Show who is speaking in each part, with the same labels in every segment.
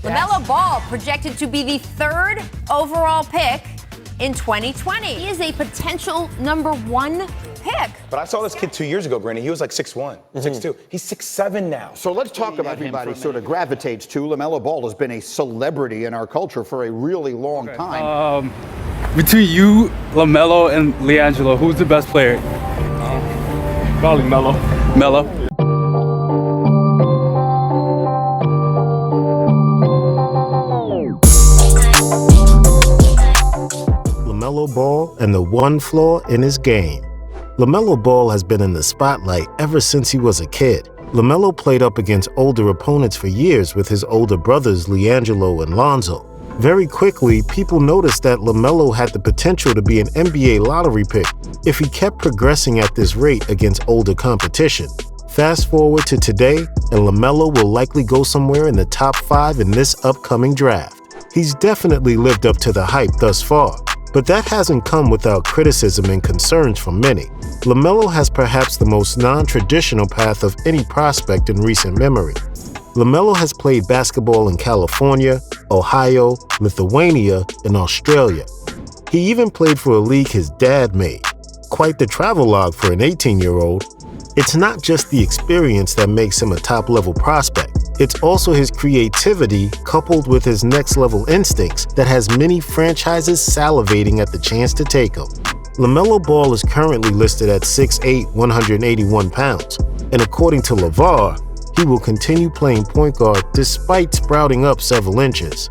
Speaker 1: Lamelo Ball projected to be the 3rd overall pick in 2020. He is a potential #1 pick.
Speaker 2: But I saw this kid 2 years ago, Brandon. He was like 6'1", 6'2". He's 6'7" now.
Speaker 3: So let's talk about everybody sort of gravitates to. Lamelo Ball has been a celebrity in our culture for a really long time.
Speaker 4: Between you, Lamelo, and LiAngelo, who's the best player?
Speaker 5: Probably Melo.
Speaker 4: Melo.
Speaker 6: LaMelo Ball and the one flaw in his game. LaMelo Ball has been in the spotlight ever since he was a kid. LaMelo played up against older opponents for years with his older brothers LiAngelo and Lonzo. Very quickly, people noticed that LaMelo had the potential to be an NBA lottery pick if he kept progressing at this rate against older competition. Fast forward to today, and LaMelo will likely go somewhere in the top 5 in this upcoming draft. He's definitely lived up to the hype thus far, but that hasn't come without criticism and concerns from many. LaMelo has perhaps the most non-traditional path of any prospect in recent memory. LaMelo has played basketball in California, Ohio, Lithuania, and Australia. He even played for a league his dad made. Quite the travelogue for an 18-year-old. It's not just the experience that makes him a top-level prospect. It's also his creativity coupled with his next-level instincts that has many franchises salivating at the chance to take him. LaMelo Ball is currently listed at 6'8", 181 pounds, and according to LeVar, he will continue playing point guard despite sprouting up several inches.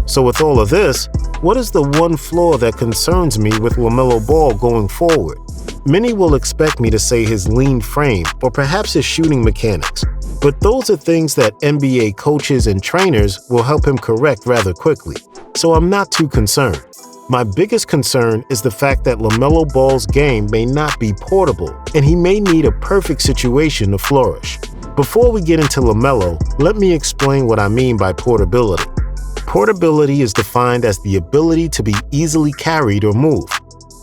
Speaker 6: So with all of this, what is the one flaw that concerns me with LaMelo Ball going forward? Many will expect me to say his lean frame or perhaps his shooting mechanics, but those are things that NBA coaches and trainers will help him correct rather quickly, so I'm not too concerned. My biggest concern is the fact that LaMelo Ball's game may not be portable, and he may need a perfect situation to flourish. Before we get into LaMelo, let me explain what I mean by portability. Portability is defined as the ability to be easily carried or moved.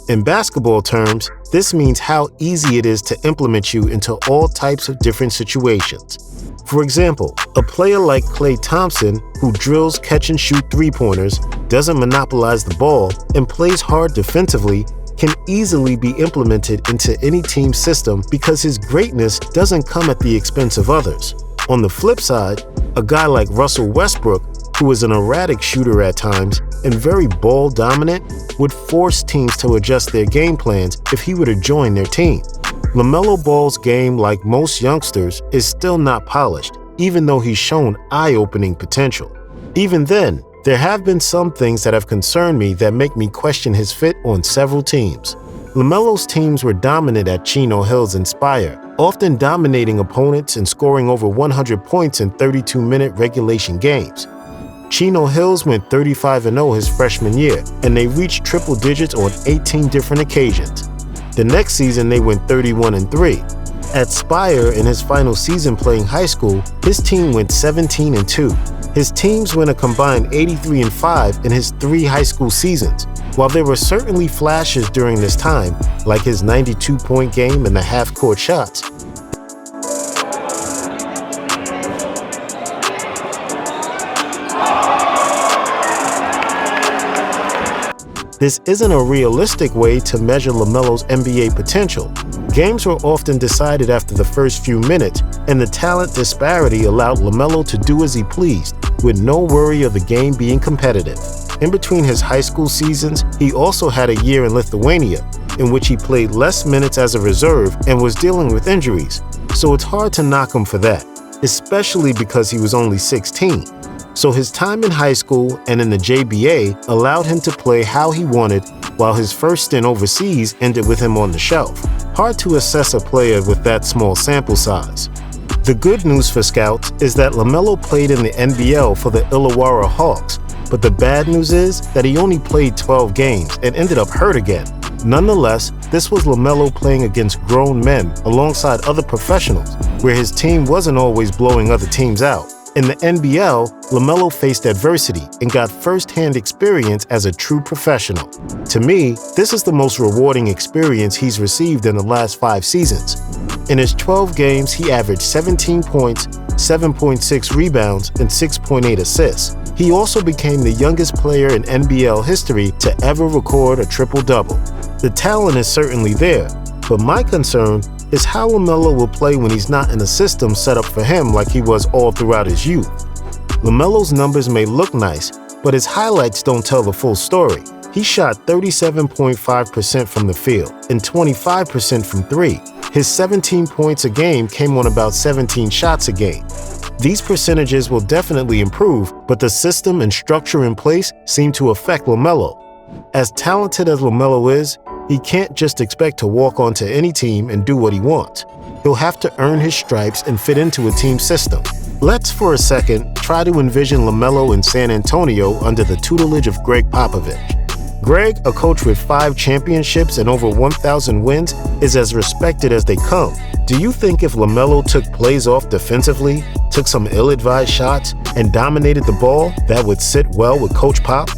Speaker 6: In basketball terms, this means how easy it is to implement you into all types of different situations. For example, a player like Klay Thompson, who drills catch-and-shoot three-pointers, doesn't monopolize the ball, and plays hard defensively, can easily be implemented into any team system because his greatness doesn't come at the expense of others. On the flip side, a guy like Russell Westbrook, who is an erratic shooter at times and very ball dominant, would force teams to adjust their game plans if he were to join their team. LaMelo Ball's game, like most youngsters, is still not polished, even though he's shown eye-opening potential. Even then, there have been some things that have concerned me that make me question his fit on several teams. LaMelo's teams were dominant at Chino Hills and Spire, often dominating opponents and scoring over 100 points in 32-minute regulation games. Chino Hills went 35-0 his freshman year, and they reached triple digits on 18 different occasions. The next season, they went 31-3. At Spire, in his final season playing high school, his team went 17-2. His teams went a combined 83-5 in his 3 high school seasons. While there were certainly flashes during this time, like his 92-point game and the half-court shots, this isn't a realistic way to measure LaMelo's NBA potential. Games were often decided after the first few minutes, and the talent disparity allowed LaMelo to do as he pleased, with no worry of the game being competitive. In between his high school seasons, he also had a year in Lithuania, in which he played less minutes as a reserve and was dealing with injuries, so it's hard to knock him for that, especially because he was only 16. So his time in high school and in the JBA allowed him to play how he wanted, while his first stint overseas ended with him on the shelf. Hard to assess a player with that small sample size. The good news for scouts is that LaMelo played in the NBL for the Illawarra Hawks, but the bad news is that he only played 12 games and ended up hurt again. Nonetheless, this was LaMelo playing against grown men alongside other professionals, where his team wasn't always blowing other teams out. In the NBL, LaMelo faced adversity and got first-hand experience as a true professional. To me, this is the most rewarding experience he's received in the last 5 seasons. In his 12 games, he averaged 17 points, 7.6 rebounds, and 6.8 assists. He also became the youngest player in NBL history to ever record a triple-double. The talent is certainly there, but my concern is how LaMelo will play when he's not in a system set up for him like he was all throughout his youth. LaMelo's numbers may look nice, but his highlights don't tell the full story. He shot 37.5% from the field and 25% from three. His 17 points a game came on about 17 shots a game. These percentages will definitely improve, but the system and structure in place seem to affect LaMelo. As talented as LaMelo is, he can't just expect to walk onto any team and do what he wants. He'll have to earn his stripes and fit into a team system. Let's, for a second, try to envision LaMelo in San Antonio under the tutelage of Greg Popovich. Greg, a coach with 5 championships and over 1,000 wins, is as respected as they come. Do you think if LaMelo took plays off defensively, took some ill-advised shots, and dominated the ball, that would sit well with Coach Pop?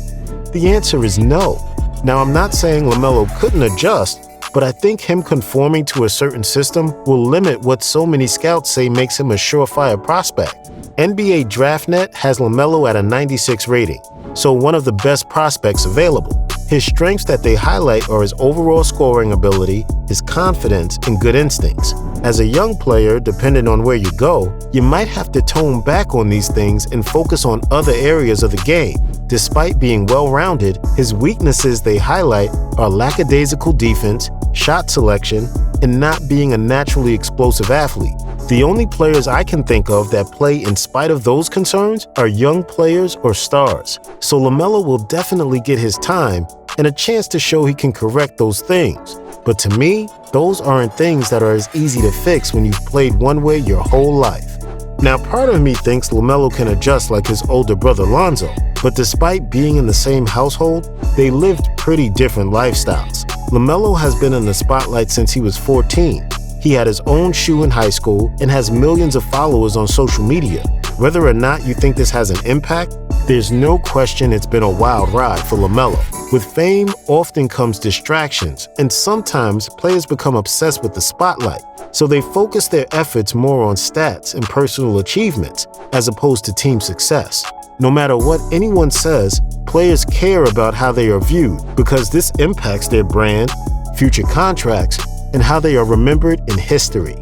Speaker 6: The answer is no. Now, I'm not saying LaMelo couldn't adjust, but I think him conforming to a certain system will limit what so many scouts say makes him a surefire prospect. NBA DraftNet has LaMelo at a 96 rating, so one of the best prospects available. His strengths that they highlight are his overall scoring ability, his confidence, and good instincts. As a young player, depending on where you go, you might have to tone back on these things and focus on other areas of the game. Despite being well-rounded, his weaknesses they highlight are lackadaisical defense, shot selection, and not being a naturally explosive athlete. The only players I can think of that play in spite of those concerns are young players or stars. So LaMelo will definitely get his time and a chance to show he can correct those things. But to me, those aren't things that are as easy to fix when you've played one way your whole life. Now, part of me thinks LaMelo can adjust like his older brother Lonzo, but despite being in the same household, they lived pretty different lifestyles. LaMelo has been in the spotlight since he was 14. He had his own shoe in high school and has millions of followers on social media. Whether or not you think this has an impact, there's no question it's been a wild ride for LaMelo. With fame often comes distractions, and sometimes players become obsessed with the spotlight, so they focus their efforts more on stats and personal achievements as opposed to team success. No matter what anyone says, players care about how they are viewed because this impacts their brand, future contracts, and how they are remembered in history.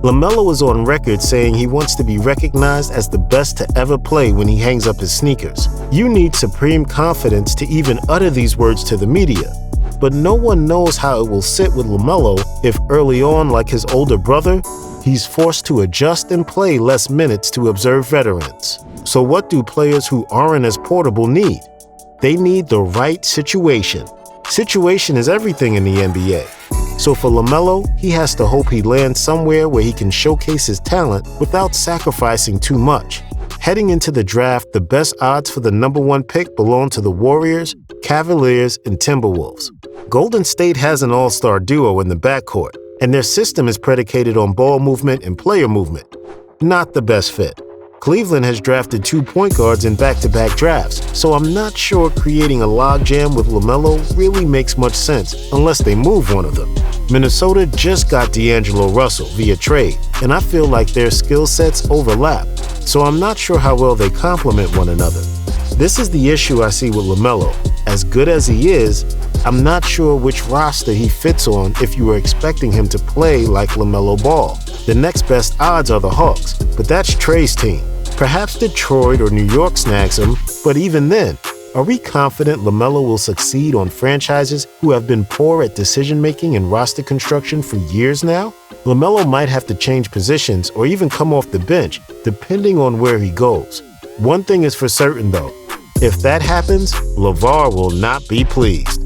Speaker 6: LaMelo is on record saying he wants to be recognized as the best to ever play when he hangs up his sneakers. You need supreme confidence to even utter these words to the media. But no one knows how it will sit with LaMelo if early on, like his older brother, he's forced to adjust and play less minutes to observe veterans. So what do players who aren't as portable need? They need the right situation. Situation is everything in the NBA. So for LaMelo, he has to hope he lands somewhere where he can showcase his talent without sacrificing too much. Heading into the draft, the best odds for the #1 pick belong to the Warriors, Cavaliers, and Timberwolves. Golden State has an all-star duo in the backcourt, and their system is predicated on ball movement and player movement. Not the best fit. Cleveland has drafted 2 point guards in back-to-back drafts, so I'm not sure creating a logjam with LaMelo really makes much sense unless they move one of them. Minnesota just got D'Angelo Russell via trade, and I feel like their skill sets overlap, so I'm not sure how well they complement one another. This is the issue I see with LaMelo. As good as he is, I'm not sure which roster he fits on if you were expecting him to play like Lamelo Ball. The next best odds are the Hawks, but that's Trey's team. Perhaps Detroit or New York snags him, but even then, are we confident LaMelo will succeed on franchises who have been poor at decision-making and roster construction for years now? LaMelo might have to change positions or even come off the bench, depending on where he goes. One thing is for certain though, if that happens, LeVar will not be pleased.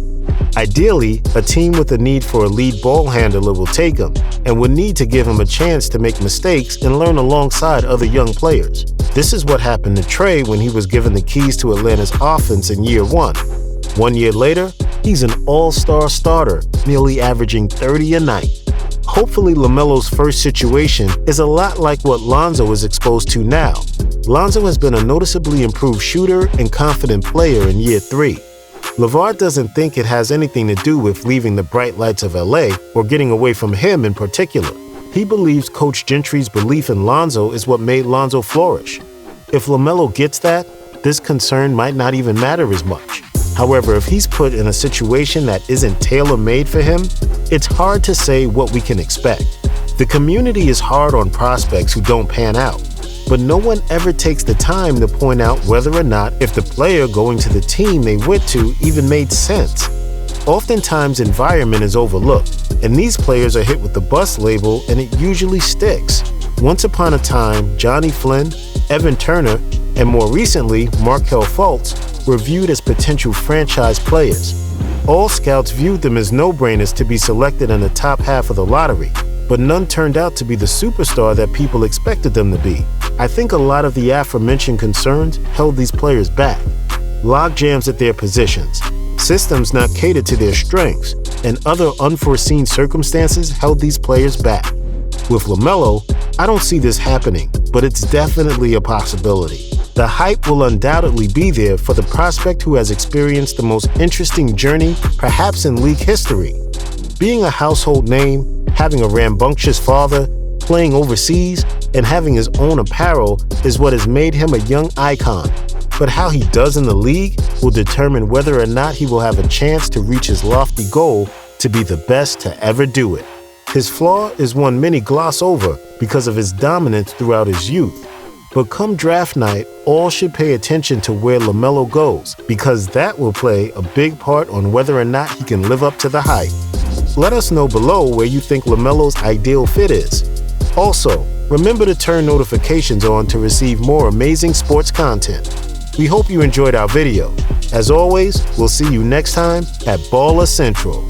Speaker 6: Ideally, a team with a need for a lead ball handler will take him and would need to give him a chance to make mistakes and learn alongside other young players. This is what happened to Trey when he was given the keys to Atlanta's offense in year 1. 1 year later, he's an all-star starter, nearly averaging 30 a night. Hopefully, LaMelo's first situation is a lot like what Lonzo is exposed to now. Lonzo has been a noticeably improved shooter and confident player in year 3. LeVar doesn't think it has anything to do with leaving the bright lights of LA or getting away from him in particular. He believes Coach Gentry's belief in Lonzo is what made Lonzo flourish. If LaMelo gets that, this concern might not even matter as much. However, if he's put in a situation that isn't tailor-made for him, it's hard to say what we can expect. The community is hard on prospects who don't pan out, but no one ever takes the time to point out whether or not if the player going to the team they went to even made sense. Oftentimes, environment is overlooked, and these players are hit with the bust label and it usually sticks. Once upon a time, Johnny Flynn, Evan Turner, and more recently, Markelle Fultz were viewed as potential franchise players. All scouts viewed them as no-brainers to be selected in the top half of the lottery, but none turned out to be the superstar that people expected them to be. I think a lot of the aforementioned concerns held these players back. Log jams at their positions, systems not catered to their strengths, and other unforeseen circumstances held these players back. With LaMelo, I don't see this happening, but it's definitely a possibility. The hype will undoubtedly be there for the prospect who has experienced the most interesting journey perhaps in league history. Being a household name, having a rambunctious father, playing overseas, and having his own apparel is what has made him a young icon. But how he does in the league will determine whether or not he will have a chance to reach his lofty goal to be the best to ever do it. His flaw is one many gloss over because of his dominance throughout his youth. But come draft night, all should pay attention to where LaMelo goes, because that will play a big part on whether or not he can live up to the hype. Let us know below where you think LaMelo's ideal fit is. Also, remember to turn notifications on to receive more amazing sports content. We hope you enjoyed our video. As always, we'll see you next time at Baller Central.